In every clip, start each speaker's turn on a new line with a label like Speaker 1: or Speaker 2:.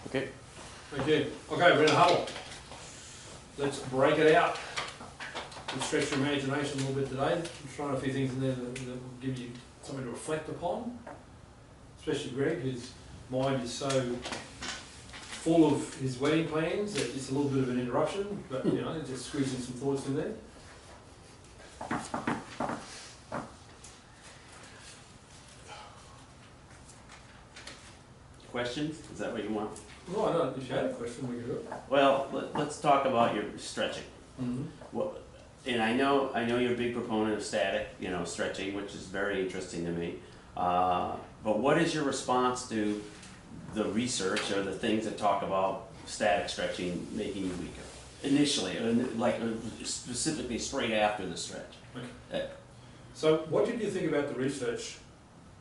Speaker 1: Okay.
Speaker 2: Thank you. Okay, we're in a huddle. Let's break it out. Let's stretch your imagination a little bit today. I'm trying a few things in there that will give you something to reflect upon. Especially Greg, whose mind is so full of his wedding plans that it's a little bit of an interruption, but you know, just squeezing some thoughts in there.
Speaker 1: Questions? Is that what you want?
Speaker 2: Well, I know if you had a question, we could do it.
Speaker 1: Well, let's talk about your stretching.
Speaker 2: Mm-hmm.
Speaker 1: Well, and I know you're a big proponent of static, stretching, which is very interesting to me. But what is your response to the research or the things that talk about static stretching making you weaker? Initially, specifically straight after the stretch.
Speaker 2: Okay. So what did you think about the research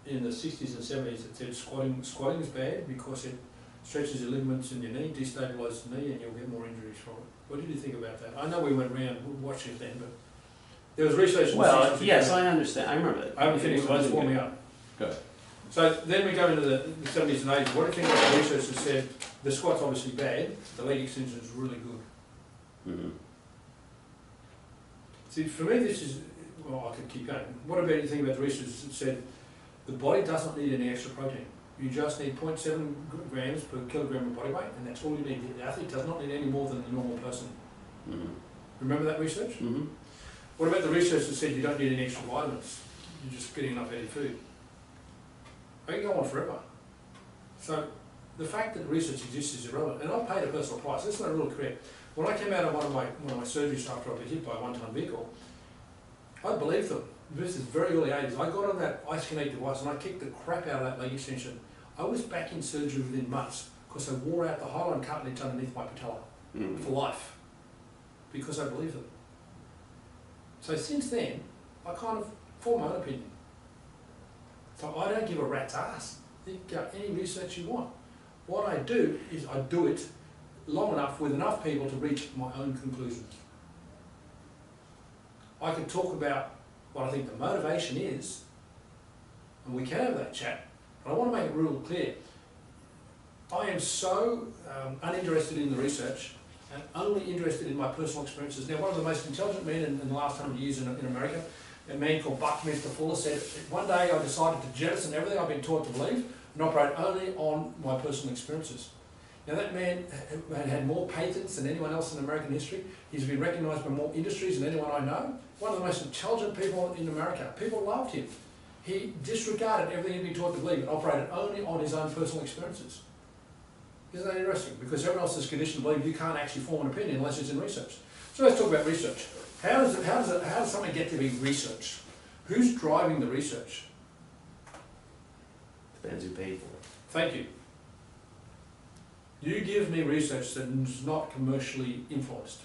Speaker 2: in the 60s and 70s that said squatting is bad because it stretches your ligaments in your knee, destabilises the knee, and you'll get more injuries from it? What did you think about that? I know we went around watching it then, but there was research in the 60s.
Speaker 1: Yes, I understand. I remember that.
Speaker 2: I haven't finished, so it's warming up.
Speaker 1: Good.
Speaker 2: So then we go into the 70s and 80s. What do you think about the research that said the squat's obviously bad, the leg extension is really good?
Speaker 1: Mm-hmm.
Speaker 2: See, for me this is, well, I could keep going. What about you think about the research that said the body doesn't need any extra protein? You just need 0.7 grams per kilogram of body weight, and that's all you need. The athlete does not need any more than the normal person.
Speaker 1: Mm-hmm.
Speaker 2: Remember that research?
Speaker 1: Mm-hmm.
Speaker 2: What about the research that said you don't need any extra vitamins? You're just getting enough healthy food. I can go on forever. So the fact that research exists is irrelevant, and I've paid a personal price. That's not real correct. When I came out of one of my surgeries after I got hit by a one-ton vehicle, I believed them. This is very early 80s. I got on that ice kinetic device and I kicked the crap out of that leg extension. I was back in surgery within months because I wore out the hyaline cartilage underneath my patella for life because I believed them. So since then, I kind of formed my own opinion. So I don't give a rat's ass. You can go any research you want. What I do is I do it long enough with enough people to reach my own conclusions. I can talk about what I think the motivation is, and we can have that chat, but I want to make it real clear. I am so uninterested in the research and only interested in my personal experiences. Now, one of the most intelligent men in the last 100 years in America, a man called Buckminster Fuller, said, one day I decided to jettison everything I've been taught to believe and operate only on my personal experiences. Now that man had more patents than anyone else in American history. He's been recognised by more industries than anyone I know. One of the most intelligent people in America. People loved him. He disregarded everything he'd been taught to believe and operated only on his own personal experiences. Isn't that interesting? Because everyone else is conditioned to believe you can't actually form an opinion unless it's in research. So let's talk about research. How does something get to be researched? Who's driving the research?
Speaker 1: Depends who paid for it.
Speaker 2: Thank you. You give me research that is not commercially influenced.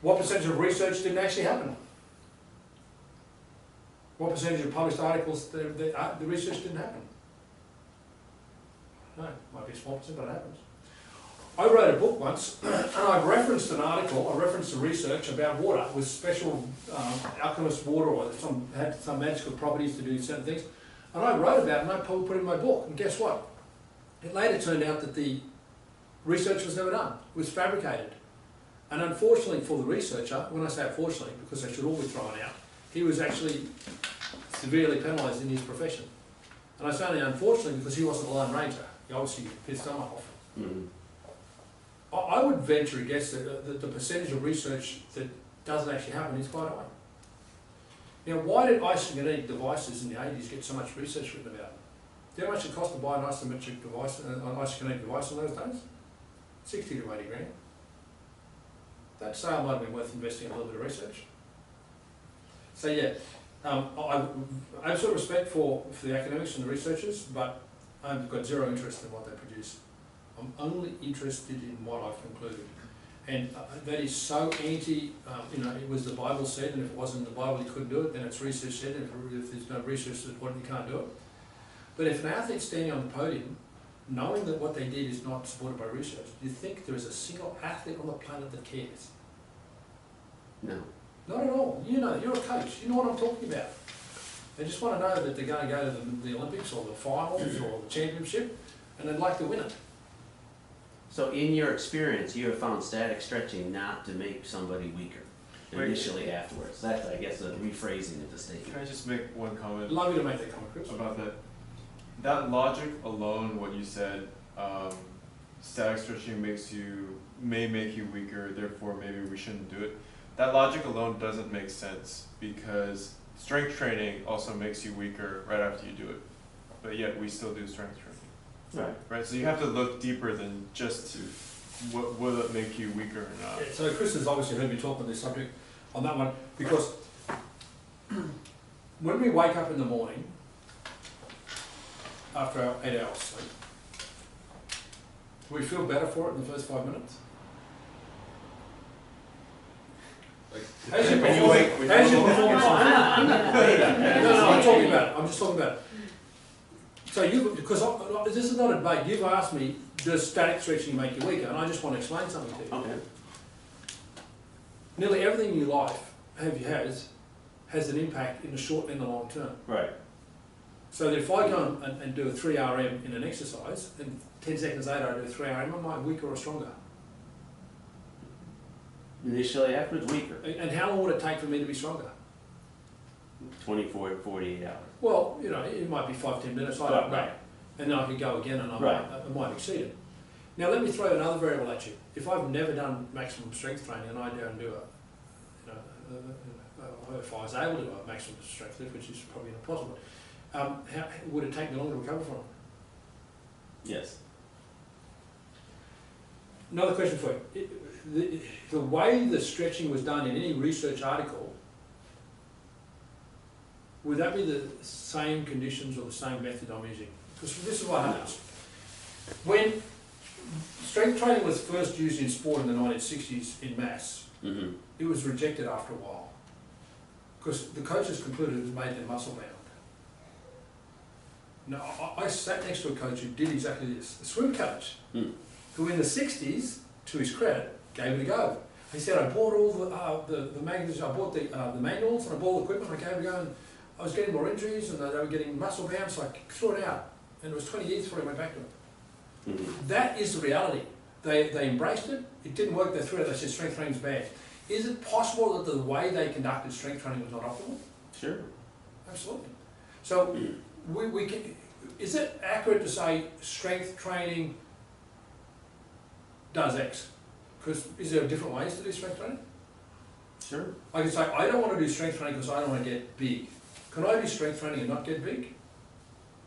Speaker 2: What percentage of research didn't actually happen? What percentage of published articles, the research didn't happen? No, might be a small percent, but it happens. I wrote a book once, and I referenced an article, I referenced some research about water with special alchemist water, or had some magical properties to do certain things. And I wrote about it and I put it in my book, and guess what? It later turned out that the research was never done. It was fabricated. And unfortunately for the researcher, when I say unfortunately, because they should all be thrown out, he was actually severely penalised in his profession. And I say only unfortunately because he wasn't a lone ranger. He obviously pissed someone off.
Speaker 1: Mm-hmm.
Speaker 2: I would venture a guess that the percentage of research that doesn't actually happen is quite high. Now, why did isokinetic devices in the 80s get so much research written about them? Do you know how much it cost to buy an isometric device, an isokinetic device in those days? 60 to 80 grand. That sale might have been worth investing in a little bit of research. So yeah, I have sort of respect for the academics and the researchers, but I've got zero interest in what they produce. I'm only interested in what I've concluded. And that is so anti, it was the Bible said, and if it wasn't in the Bible you couldn't do it, then it's research said, and if there's no research that you can't do it. But if an athlete's standing on the podium, knowing that what they did is not supported by research, do you think there is a single athlete on the planet that cares?
Speaker 1: No.
Speaker 2: Not at all. You know, you're a coach, you know what I'm talking about. They just want to know that they're going to go to the Olympics or the finals or the championship, and they'd like to win it.
Speaker 1: So in your experience, you have found static stretching not to make somebody weaker initially afterwards. That's, I guess, a rephrasing of the statement.
Speaker 3: Can I just make one comment
Speaker 2: Allow me to make that comment, Chris.
Speaker 3: about that? That logic alone, what you said, static stretching may make you weaker, therefore maybe we shouldn't do it. That logic alone doesn't make sense because strength training also makes you weaker right after you do it, but yet we still do strength training.
Speaker 1: Right.
Speaker 3: Right, so you have to look deeper than just what will it make you weaker or not.
Speaker 2: Yeah, so Chris has obviously heard me talk on this subject on that one, because when we wake up in the morning, after our 8 hours sleep, do we feel better for it in the first 5 minutes? How's your
Speaker 3: When you wake- when you
Speaker 2: how's your
Speaker 3: wake up-
Speaker 2: performance? No, I'm talking about it, I'm just talking about it. So you, because this is not a debate, you've asked me, does static stretching make you weaker? And I just want to explain something to you.
Speaker 1: Okay.
Speaker 2: Nearly everything in your life has an impact in the short and the long term.
Speaker 1: Right.
Speaker 2: So that if I go and do a 3 RM in an exercise, and 10 seconds later I do a 3 RM, am I weaker or stronger?
Speaker 1: Initially afterwards, weaker.
Speaker 2: And how long would it take for me to be stronger?
Speaker 1: 24 to 48 hours.
Speaker 2: Well, you know, it might be 5-10 minutes, I don't know.
Speaker 1: Right.
Speaker 2: And then I could go again and I might exceed it. Now let me throw another variable at you. If I've never done maximum strength training and I go and do if I was able to do a maximum strength lift, which is probably not possible, how would it take me longer to recover from it?
Speaker 1: Yes.
Speaker 2: Another question for you. The way the stretching was done in any research article, would that be the same conditions or the same method I'm using? Because this is what happens. When strength training was first used in sport in the 1960s in mass, it was rejected after a while. Because the coaches concluded it made them muscle bound. Now, I sat next to a coach who did exactly this. A swim coach, who in the 60s, to his credit, gave it a go. He said, I bought all the magazines, I bought the manuals, and I bought the equipment, I gave it a go, and I was getting more injuries, and they were getting muscle bound, so I threw it out. And it was 20 years before I went back to it. That is the reality. They embraced it, it didn't work, they threw it out, they said strength training is bad. Is it possible that the way they conducted strength training was not optimal?
Speaker 1: Sure.
Speaker 2: Absolutely. So, we can, is it accurate to say strength training does X? Because is there different ways to do strength training?
Speaker 1: Sure.
Speaker 2: I can say, I don't want to do strength training because I don't want to get big. Can I do strength training and not get big?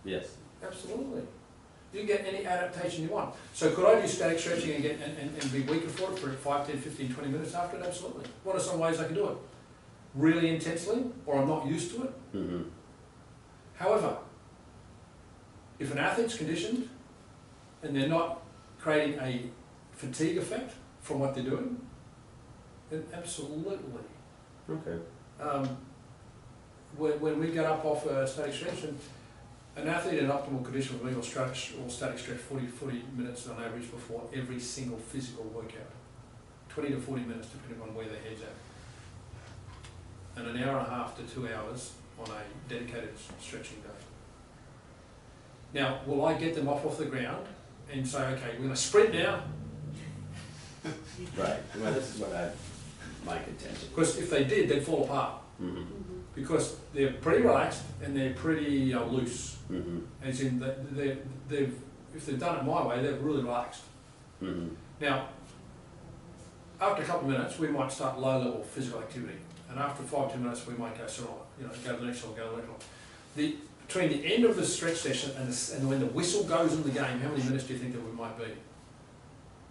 Speaker 1: Yes.
Speaker 2: Absolutely. You can get any adaptation you want. So could I do static stretching and get and be weaker for it for 5, 10, 15, 20 minutes after it? Absolutely. What are some ways I can do it? Really intensely, or I'm not used to it? However, if an athlete's conditioned and they're not creating a fatigue effect from what they're doing, then absolutely.
Speaker 1: Okay.
Speaker 2: When we get up off a static stretch, and an athlete in optimal condition with me will static stretch 40 minutes on average before every single physical workout. 20 to 40 minutes depending on where their head's at. And an hour and a half to 2 hours on a dedicated stretching day. Now, will I get them off the ground and say, okay, we're going to sprint now?
Speaker 1: Right. Well, this is what my contention.
Speaker 2: Because if they did, they'd fall apart. Because they're pretty relaxed and they're pretty loose. As in, if they've done it my way, they're really relaxed. Now, after a couple of minutes, we might start low-level physical activity, and after 5 10 minutes, we might go go to the next one, go to the next one. Between the end of the stretch session and when the whistle goes in the game, how many minutes do you think that we might be?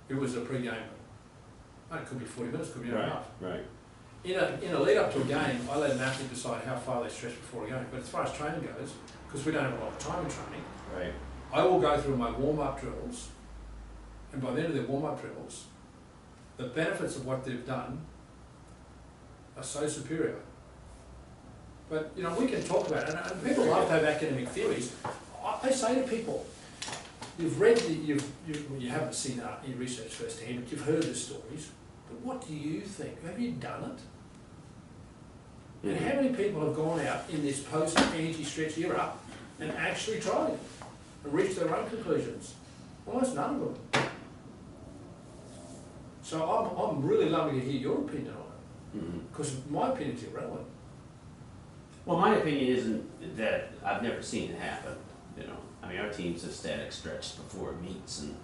Speaker 2: It was a pre-game. It could be 40 minutes, could be an hour and a half.
Speaker 1: Right.
Speaker 2: In a lead up to a game, I let an athlete decide how far they stretch before a game. But as far as training goes, because we don't have a lot of time in training,
Speaker 1: Right.
Speaker 2: I will go through my warm-up drills, and by the end of their warm-up drills, the benefits of what they've done are so superior. But we can talk about it, and people love to have academic theories. I say to people, you've read you haven't seen any research firsthand, but you've heard the stories. But what do you think? Have you done it? And how many people have gone out in this post-anti-stretch era and actually tried it and reached their own conclusions? Almost none of them. So I'm really loving to hear your opinion on
Speaker 1: Mhm.
Speaker 2: it, because my opinion's irrelevant.
Speaker 1: Well, my opinion isn't that, I've never seen it happen, you know. I mean, our team's a static stretch before it meets, and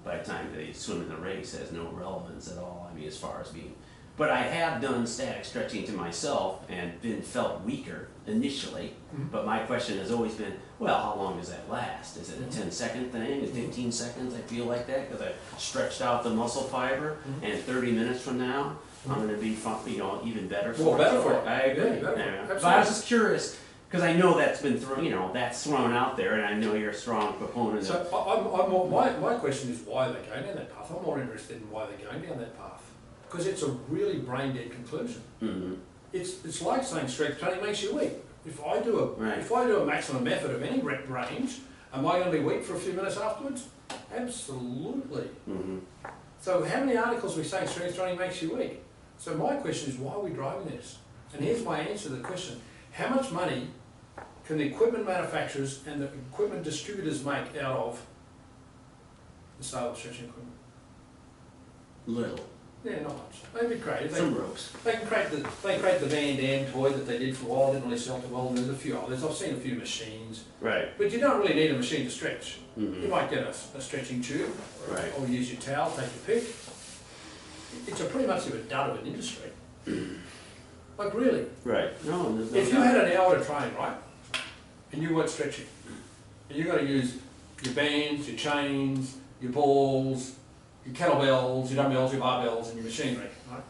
Speaker 1: by the time they swim in the race, has no relevance at all, I mean, as far as being. But I have done static stretching to myself and been felt weaker initially, but my question has always been, well, how long does that last? Is it a 10-second thing, 15 seconds, I feel like that, because I stretched out the muscle fiber, and 30 minutes from now, I'm gonna be, you know, even better for it.
Speaker 2: Well, better
Speaker 1: So
Speaker 2: for it.
Speaker 1: I agree.
Speaker 2: Yeah, better for it.
Speaker 1: Yeah. But
Speaker 2: Absolutely.
Speaker 1: I was just curious, because I know that's been thrown, you know, that's thrown out there, and I know you're a strong proponent
Speaker 2: So
Speaker 1: of.
Speaker 2: my question is why they're going down that path. I'm more interested in why they're going down that path, because it's a really brain dead conclusion.
Speaker 1: Mhm.
Speaker 2: It's like saying strength training makes you weak. If I do
Speaker 1: Right.
Speaker 2: a maximum effort of any rep range, am I going to be weak for a few minutes afterwards? Absolutely.
Speaker 1: Mhm.
Speaker 2: So how many articles we say strength training makes you weak? So my question is, why are we driving this? And here's my answer to the question: how much money can the equipment manufacturers and the equipment distributors make out of the sale of stretching equipment?
Speaker 1: Little,
Speaker 2: Yeah, not much. They'd be creative.
Speaker 1: some ropes.
Speaker 2: They can create the Van Dam toy that they did for a while, didn't really sell too well, and there's a few others. I've seen a few machines.
Speaker 1: Right.
Speaker 2: But you don't really need a machine to stretch. You
Speaker 1: Mhm.
Speaker 2: might get a stretching tube,
Speaker 1: Right.
Speaker 2: or use your towel, take your pick. It's a pretty much of a dud of an industry. Like really.
Speaker 1: Right. No, there's no
Speaker 2: If you
Speaker 1: doubt.
Speaker 2: had an hour to train, right, and you weren't stretching, and you've got to use your bands, your chains, your balls, your kettlebells, your dumbbells, your barbells, and your machinery, right?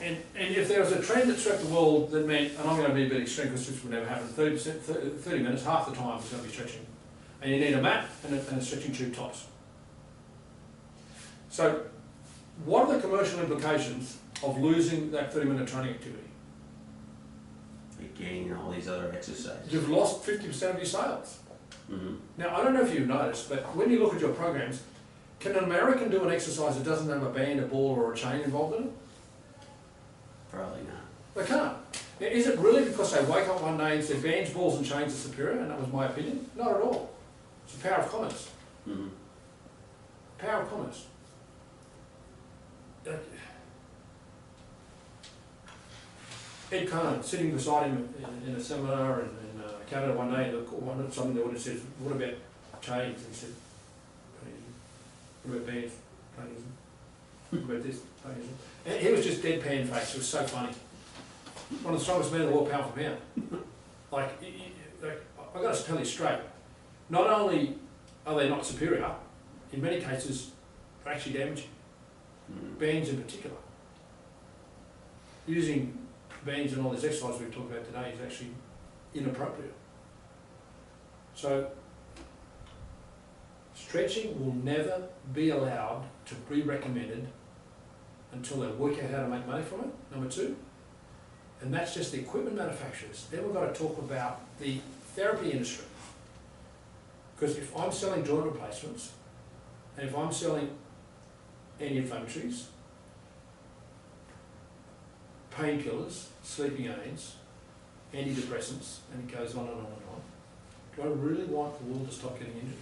Speaker 2: And if there was a trend that swept the world that meant, and I'm going to be a bit extreme because this would never happen, 30 minutes, half the time is going to be stretching. And you need a mat and a stretching tube tops. So, what are the commercial implications of losing that 30-minute training activity?
Speaker 1: Again, all these other exercises.
Speaker 2: You've lost 50% of your sales.
Speaker 1: Mhm.
Speaker 2: Now, I don't know if you've noticed, but when you look at your programs, can an American do an exercise that doesn't have a band, a ball, or a chain involved in it?
Speaker 1: Probably not.
Speaker 2: They can't. Now, is it really because they wake up one day and say bands, balls, and chains are superior, and that was my opinion? Not at all. It's the power of commerce.
Speaker 1: Mhm.
Speaker 2: Power of commerce. Ed Cohn, sitting beside him in a seminar in Canada one day, something in the audience says, what about chains? And he said, what about bands? What about this? And he was just deadpan face. It was so funny. One of the strongest men in the world, pound for pound. Like, I've got to tell you straight, not only are they not superior, in many cases, they're actually damaging.
Speaker 1: Mhm.
Speaker 2: Bands in particular. Using bands and all this exercise we've talked about today is actually inappropriate. So, stretching will never be allowed to be recommended until they work out how to make money from it, number two. And that's just the equipment manufacturers. Then we've got to talk about the therapy industry. Because if I'm selling joint replacements, and if I'm selling anti-inflammatories, painkillers, sleeping aids, antidepressants, and it goes on and on and on, do I really want the world to stop getting injured?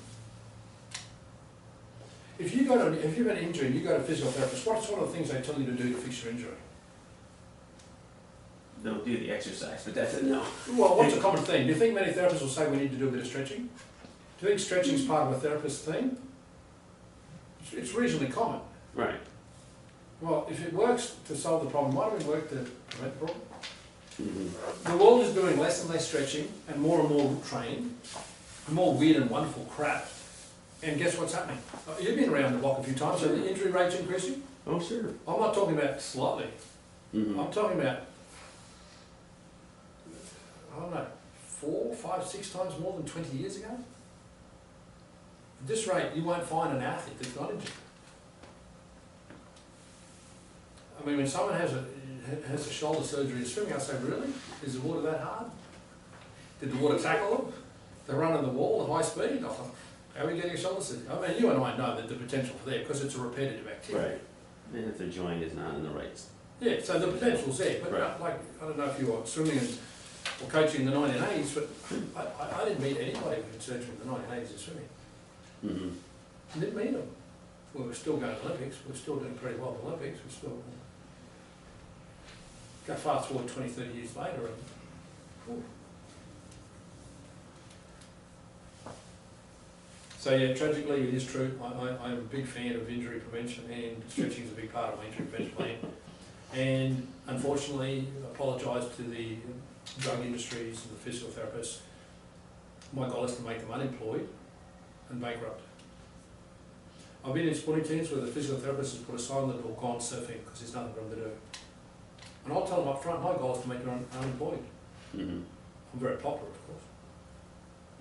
Speaker 2: If you've got an injury and you go to a physical therapist, what's one of the things they tell you to do to fix your injury?
Speaker 1: Don't do the exercise, but that's a no.
Speaker 2: Well, what's a common thing? Do you think many therapists will say we need to do a bit of stretching? Do you think stretching is part of a therapist's thing? It's reasonably common.
Speaker 1: Right.
Speaker 2: Well, if it works to solve the problem, why don't we work to prevent the problem?
Speaker 1: Mhm.
Speaker 2: The world is doing less and less stretching and more training, and more weird and wonderful crap. And guess what's happening? You've been around the block a few times, so the injury rate's increasing.
Speaker 1: Oh, sure.
Speaker 2: I'm not talking about slightly.
Speaker 1: Mhm.
Speaker 2: I'm talking about, I don't know, 4, 5, 6 times more than 20 years ago. At this rate, you won't find an athlete that's not injured. I mean, when someone has a shoulder surgery in swimming, I say, really? Is the water that hard? Did the water tackle them? They run on the wall at high speed? Oh, how are we getting a shoulder surgery? I mean, you and I know that the potential for there, because it's a repetitive activity.
Speaker 1: Right. And if the joint is not in the right.
Speaker 2: Yeah, so the potential's there, but
Speaker 1: Right.
Speaker 2: like, I don't know if you were swimming or coaching in the 1980s, but I didn't meet anybody who had surgery in the 1980s in swimming.
Speaker 1: Mhm.
Speaker 2: I didn't meet them. well, we're still going to Olympics, we're still doing pretty well at the Olympics, we're still, go fast forward 20, 30 years later and, whew. So yeah, tragically it is true, I'm a big fan of injury prevention, and stretching is a big part of my injury prevention plan. And unfortunately, I apologise to the drug industries and the physical therapists. My goal is to make them unemployed and bankrupt. I've been in sporting teams where the physical therapist has put a sign on the door, gone surfing, because there's nothing for them to do. And I'll tell them up front, my goal is to make them unemployed.
Speaker 1: Mm-hmm.
Speaker 2: I'm very popular, of course.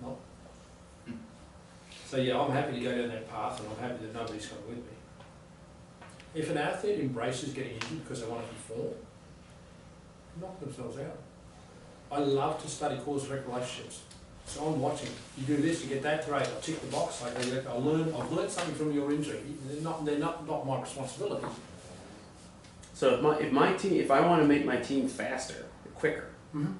Speaker 2: Not. So yeah, I'm happy to go down that path, and I'm happy that nobody's coming with me. If an athlete embraces getting injured because they want to perform, knock themselves out. I love to study cause-effect relationships. So I'm watching. You do this, you get that, great. I'll tick the box. I've learned something from your injury. They're not my responsibility.
Speaker 1: So if I want to make my team faster, quicker,
Speaker 2: Mm-hmm.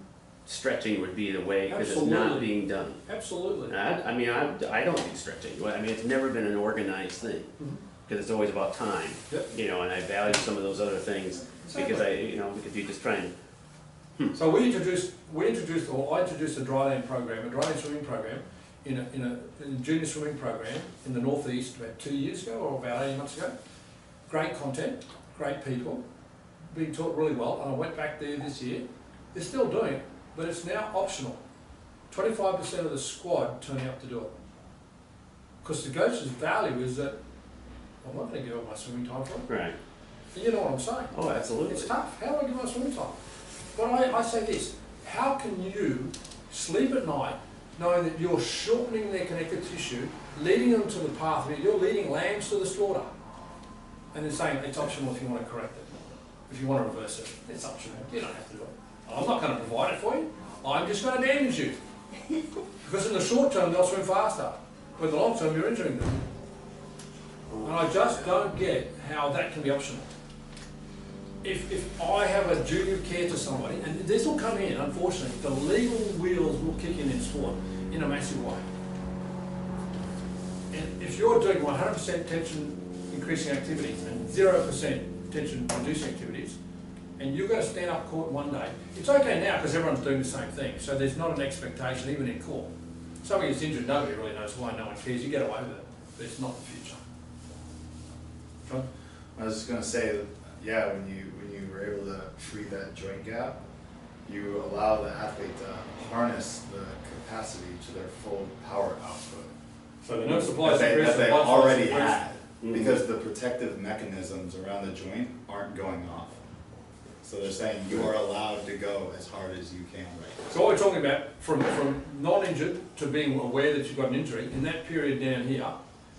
Speaker 1: stretching would be the way, because it's
Speaker 2: Absolutely.
Speaker 1: not being done.
Speaker 2: Absolutely.
Speaker 1: I mean, I don't do stretching. I mean, it's never been an organized thing,
Speaker 2: Mm-hmm.
Speaker 1: because it's always about time.
Speaker 2: Yep.
Speaker 1: You know, and I value some of those other things because because you're just trying.
Speaker 2: So I introduced a dryland program, a dryland swimming program, in a junior swimming program in the northeast about 2 years ago, or about 18 months ago. Great content, great people, being taught really well, and I went back there this year. They're still doing it, but it's now optional. 25% of the squad turning up to do it. Because the coach's value is that I'm not going to give up my swimming time for it.
Speaker 1: Right.
Speaker 2: And you know what I'm saying?
Speaker 1: Oh, absolutely.
Speaker 2: It's tough. How do I give my swimming time? But I say this, how can you sleep at night knowing that you're shortening their connective tissue, leading them to the pathway, you're leading lambs to the slaughter, and then saying it's optional if you want to correct it, if you want to reverse it, it's optional, you don't have to do it. I'm not going to provide it for you, I'm just going to damage you. Because in the short term they'll swim faster, but in the long term you're injuring them. And I just don't get how that can be optional. If I have a duty of care to somebody, and this will come in, unfortunately, the legal wheels will kick in sport in a massive way. And if you're doing 100% tension increasing activities and 0% tension reducing activities, and you're going to stand up court one day, it's okay now because everyone's doing the same thing, so there's not an expectation even in court. Somebody gets injured, nobody really knows why, no one cares, you get away with it, but it's not the future. John?
Speaker 4: I was just gonna say that, yeah, when you were able to free that joint gap, you allow the athlete to harness the capacity to their full power output
Speaker 2: So the nerve supplies
Speaker 4: that
Speaker 2: increase, the
Speaker 4: they
Speaker 2: blood flow
Speaker 4: already
Speaker 2: increase.
Speaker 4: had, because the protective mechanisms around the joint aren't going off. So they're saying you are allowed to go as hard as you can right now.
Speaker 2: So what we're talking about, from non-injured to being aware that you've got an injury, in that period down here,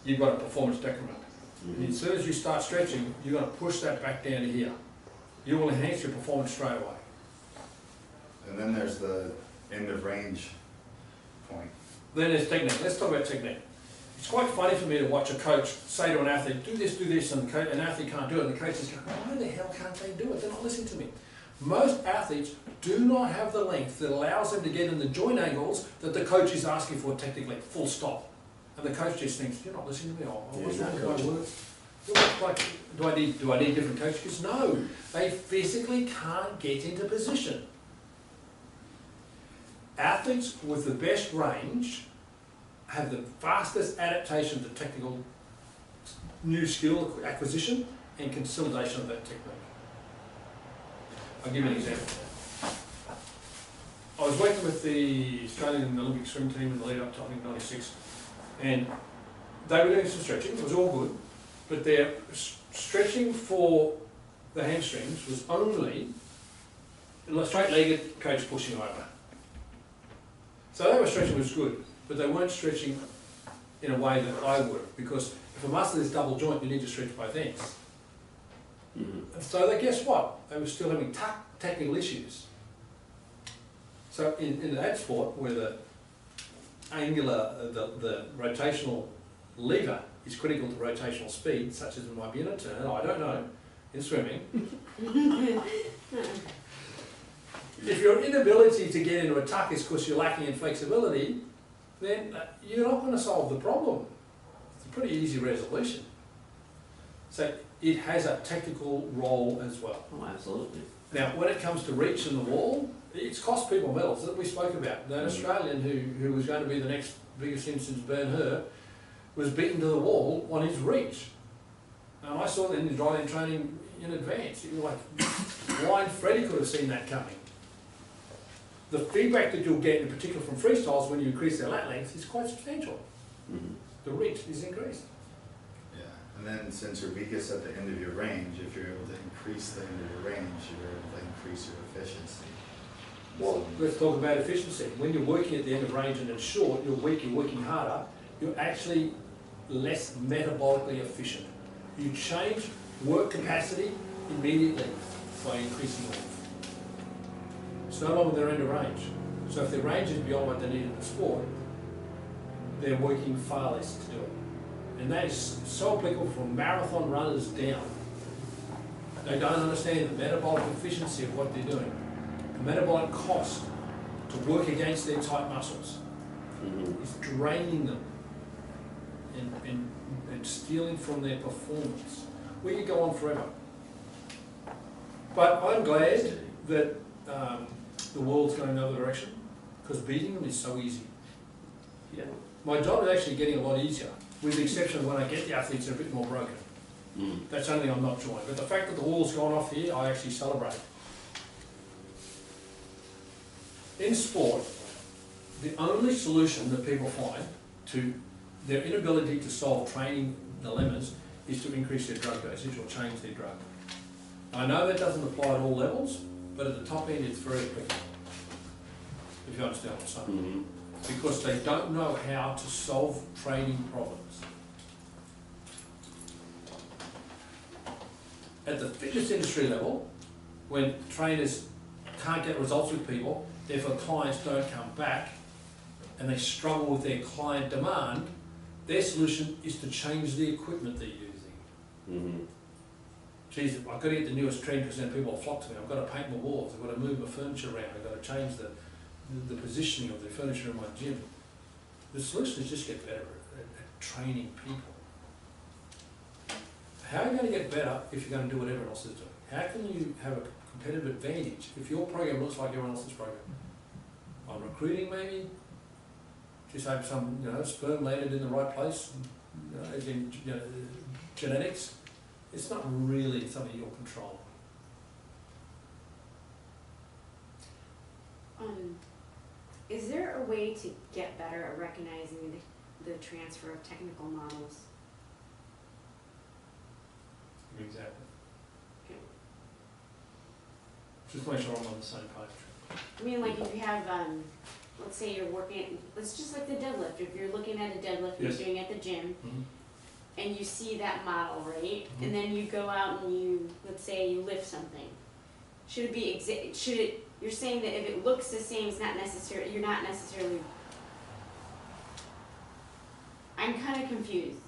Speaker 2: you've got a performance decrement. And as soon as you start stretching, you're going to push that back down to here. You will enhance your performance straight away.
Speaker 4: And then there's the end of range point.
Speaker 2: Then there's technique. Let's talk about technique. It's quite funny for me to watch a coach say to an athlete, do this, and an athlete can't do it, and the coach is going, why the hell can't they do it? They're not listening to me. Most athletes do not have the length that allows them to get in the joint angles that the coach is asking for technically, full stop. And the coach just thinks, you're not listening to me, what's wrong with my words? Like, do I need different coaches? No, they physically can't get into position. Athletes with the best range have the fastest adaptation to technical new skill acquisition and consolidation of that technique. I'll give you an example. I was working with the Australian Olympic swim team in the lead up to, I think, '96, and they were doing some stretching, it was all good, but their stretching for the hamstrings was only a straight-legged coach pushing over. So they were stretching, was good, but they weren't stretching in a way that I would, because if a muscle is double joint, you need to stretch both ends. And so they, guess what? They were still having technical issues. So in that sport, where the angular, the rotational lever is critical to rotational speed, such as it might be in a turn, I don't know, in swimming. If your inability to get into a tuck is because you're lacking in flexibility, then you're not going to solve the problem. It's a pretty easy resolution. So it has a technical role as well.
Speaker 1: Oh, absolutely.
Speaker 2: Now, when it comes to reach and the wall, it's cost people medals that we spoke about. That Australian who was going to be the next biggest in since Ben-Hur was beaten to the wall on his reach. And I saw that in his driving training in advance. It was like, blind Freddie could have seen that coming. The feedback that you'll get, in particular from freestyles, when you increase their lat length, is quite substantial.
Speaker 1: Mhm.
Speaker 2: The reach is increased.
Speaker 4: Yeah, and then since you're weakest at the end of your range, if you're able to increase the end of your range, you're able to increase your efficiency.
Speaker 2: Well, let's talk about efficiency. When you're working at the end of range and it's short, you're weak, you're working harder, you're actually less metabolically efficient. You change work capacity immediately by increasing length. It's no longer their end of range. So if their range is beyond what they need in the sport, they're working far less to do it. And that is so applicable from marathon runners down. They don't understand the metabolic efficiency of what they're doing. The metabolic cost to work against their tight muscles
Speaker 1: Mhm.
Speaker 2: is draining them and stealing from their performance. We could go on forever. But I'm glad that the world's going the other direction, because beating them is so easy.
Speaker 1: Yeah.
Speaker 2: My job is actually getting a lot easier, with the exception of when I get the athletes that are a bit more broken.
Speaker 1: Mm.
Speaker 2: That's only I'm not joined. But the fact that the wall's gone off here, I actually celebrate. In sport, the only solution that people find to their inability to solve training dilemmas is to increase their drug dosage or change their drug. I know that doesn't apply at all levels, but at the top end it's very applicable, if you understand what I'm saying.
Speaker 1: Mhm.
Speaker 2: Because they don't know how to solve training problems. At the fitness industry level, when trainers can't get results with people, therefore clients don't come back, and they struggle with their client demand, their solution is to change the equipment they're using.
Speaker 1: Mhm.
Speaker 2: Geez, I've got to get the newest trend because then people will flock to me. I've got to paint my walls, I've got to move my furniture around, I've got to change the positioning of the furniture in my gym. The solution is just get better at training people. How are you going to get better if you're going to do what everyone else is doing? How can you have a competitive advantage if your program looks like everyone else's program? On recruiting maybe? Just have some, sperm landed in the right place, again, genetics. It's not really something you'll control.
Speaker 5: Is there a way to get better at recognizing the transfer of technical models?
Speaker 2: Exactly.
Speaker 5: Okay.
Speaker 2: Just make sure I'm on the same page.
Speaker 5: I mean, like if you have, let's say you're working, it's just like the deadlift. If you're looking at a deadlift
Speaker 2: Yes.
Speaker 5: you're doing at the gym,
Speaker 2: Mhm.
Speaker 5: and you see that model, right?
Speaker 2: Mhm.
Speaker 5: And then you go out and you, let's say you lift something. Should it be, you're saying that if it looks the same, it's not necessarily, you're not necessarily, I'm kind of confused.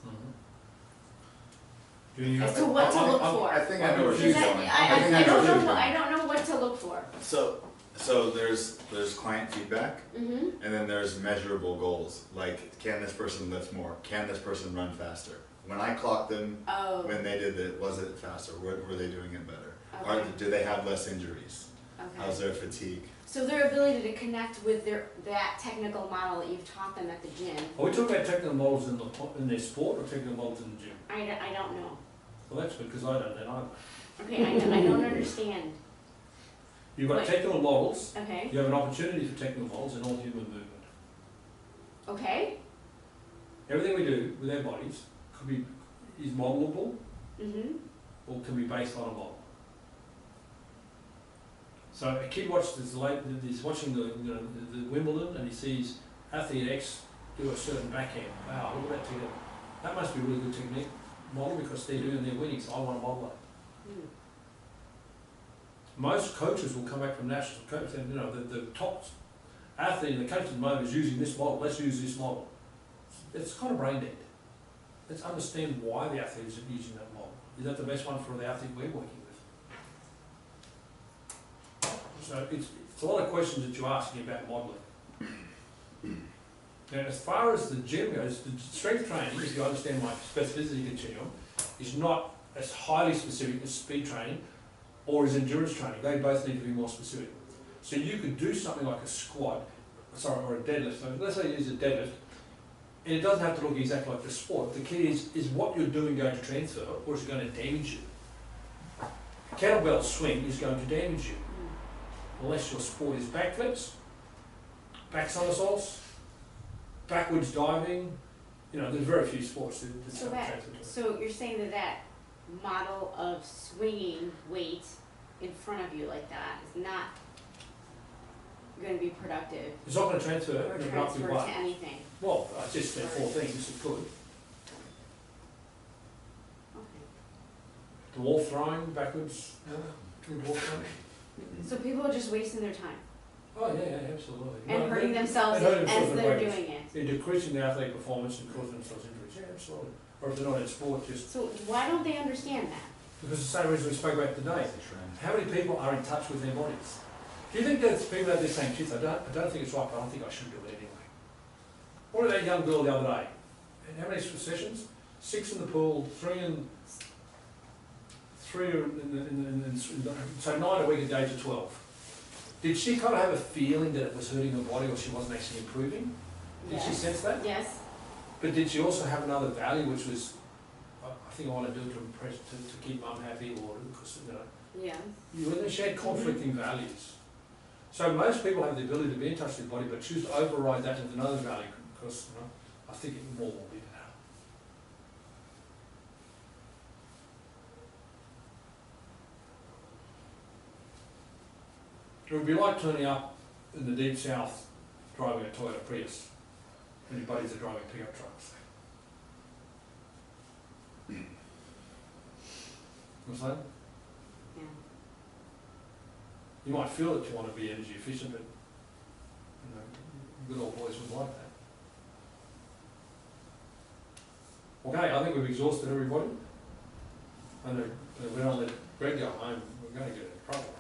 Speaker 5: As to what to look for.
Speaker 4: I think I know where
Speaker 5: Is
Speaker 4: she's
Speaker 5: that-
Speaker 4: going.
Speaker 5: I
Speaker 4: think
Speaker 5: don't
Speaker 4: where she's
Speaker 5: know,
Speaker 4: going.
Speaker 5: I don't know what to look for.
Speaker 4: So there's client feedback,
Speaker 5: Mm-hmm.
Speaker 4: and then there's measurable goals, like can this person lift more? Can this person run faster? When I clocked them,
Speaker 5: Oh,
Speaker 4: when they did it, was it faster? Were they doing it better?
Speaker 5: okay,
Speaker 4: Do they have less injuries? How's
Speaker 5: okay.
Speaker 4: their fatigue?
Speaker 5: So their ability to connect with that technical model that you've taught them at the gym,
Speaker 2: Are we talking about technical models in their sport or technical models in the gym?
Speaker 5: I don't know.
Speaker 2: Well, that's good, because I don't know either.
Speaker 5: Okay, I don't understand.
Speaker 2: You've got
Speaker 5: Wait.
Speaker 2: technical models,
Speaker 5: Okay,
Speaker 2: you have an opportunity for technical models in all human movement.
Speaker 5: okay,
Speaker 2: Everything we do with our bodies is modelable
Speaker 5: mm-hmm,
Speaker 2: or can be based on a model. So a kid watches he's watching the Wimbledon and he sees athlete X do a certain backhand. Wow, look at that technique. That must be a really good technique model because they're doing their winning, so I want to model that.
Speaker 5: mm,
Speaker 2: Most coaches will come back from national coach and the top athlete in the coach at the moment is using this model, let's use this model. It's kind of brain dead. Let's understand why the athlete is using that model. Is that the best one for the athlete we're working with? So it's a lot of questions that you're asking about modelling. Now as far as the gym goes, the strength training, if you understand my specificity continuum, is not as highly specific as speed training or as endurance training. They both need to be more specific. So you could do something like a squat, or a deadlift. So let's say you use a deadlift, and it doesn't have to look exactly like the sport. The key is what you're doing going to transfer, or is it going to damage you? A kettlebell swing is going to damage you, unless your sport is backflips, back somersaults, backwards diving. You know, there's very few sports that
Speaker 5: So
Speaker 2: have
Speaker 5: that,
Speaker 2: transfer to it.
Speaker 5: so you're saying that that model of swinging weight in front of you like that is not gonna be productive
Speaker 2: It's not going to transfer.
Speaker 5: or
Speaker 2: Not
Speaker 5: transfer
Speaker 2: what?
Speaker 5: to anything?
Speaker 2: Well, I just said 4 things. It could.
Speaker 5: Okay.
Speaker 2: The wall throwing backwards. Good wall throwing.
Speaker 5: So people are just wasting their time
Speaker 2: Oh yeah, absolutely.
Speaker 5: and
Speaker 2: Well,
Speaker 5: hurting themselves
Speaker 2: and hurting
Speaker 5: as
Speaker 2: themselves in
Speaker 5: they're
Speaker 2: ways.
Speaker 5: doing it.
Speaker 2: They're decreasing their athletic performance and causing themselves injuries. Yeah, absolutely. Or if they're not in sport, just
Speaker 5: So why don't they understand that?
Speaker 2: because the same reason we spoke about today. How many people are in touch with their bodies? Do you think there's people out there saying, "Shit, I don't think it's right, but I don't think I should do it anyway"? What did that young girl the other day? And how many sessions? 6 in the pool, 3 in so 9 a week at the age of 12. Did she kind of have a feeling that it was hurting her body or she wasn't actually improving? Did she
Speaker 5: Yes.
Speaker 2: sense that?
Speaker 5: Yes,
Speaker 2: But did she also have another value, which was, I think I want to do it to impress, to keep mum happy, or because
Speaker 5: yeah.
Speaker 2: she had conflicting values. So most people have the ability to be in touch with their body, but choose to override that with another value because I think it more will be better. It would be like turning up in the deep south driving a Toyota Prius when your buddies are driving pickup trucks. You know what I'm saying?
Speaker 5: Yeah.
Speaker 2: You might feel that you want to be energy efficient, but good old boys would like that. Okay, I think we've exhausted everybody. I know we don't let Greg go home, we're going to get in trouble.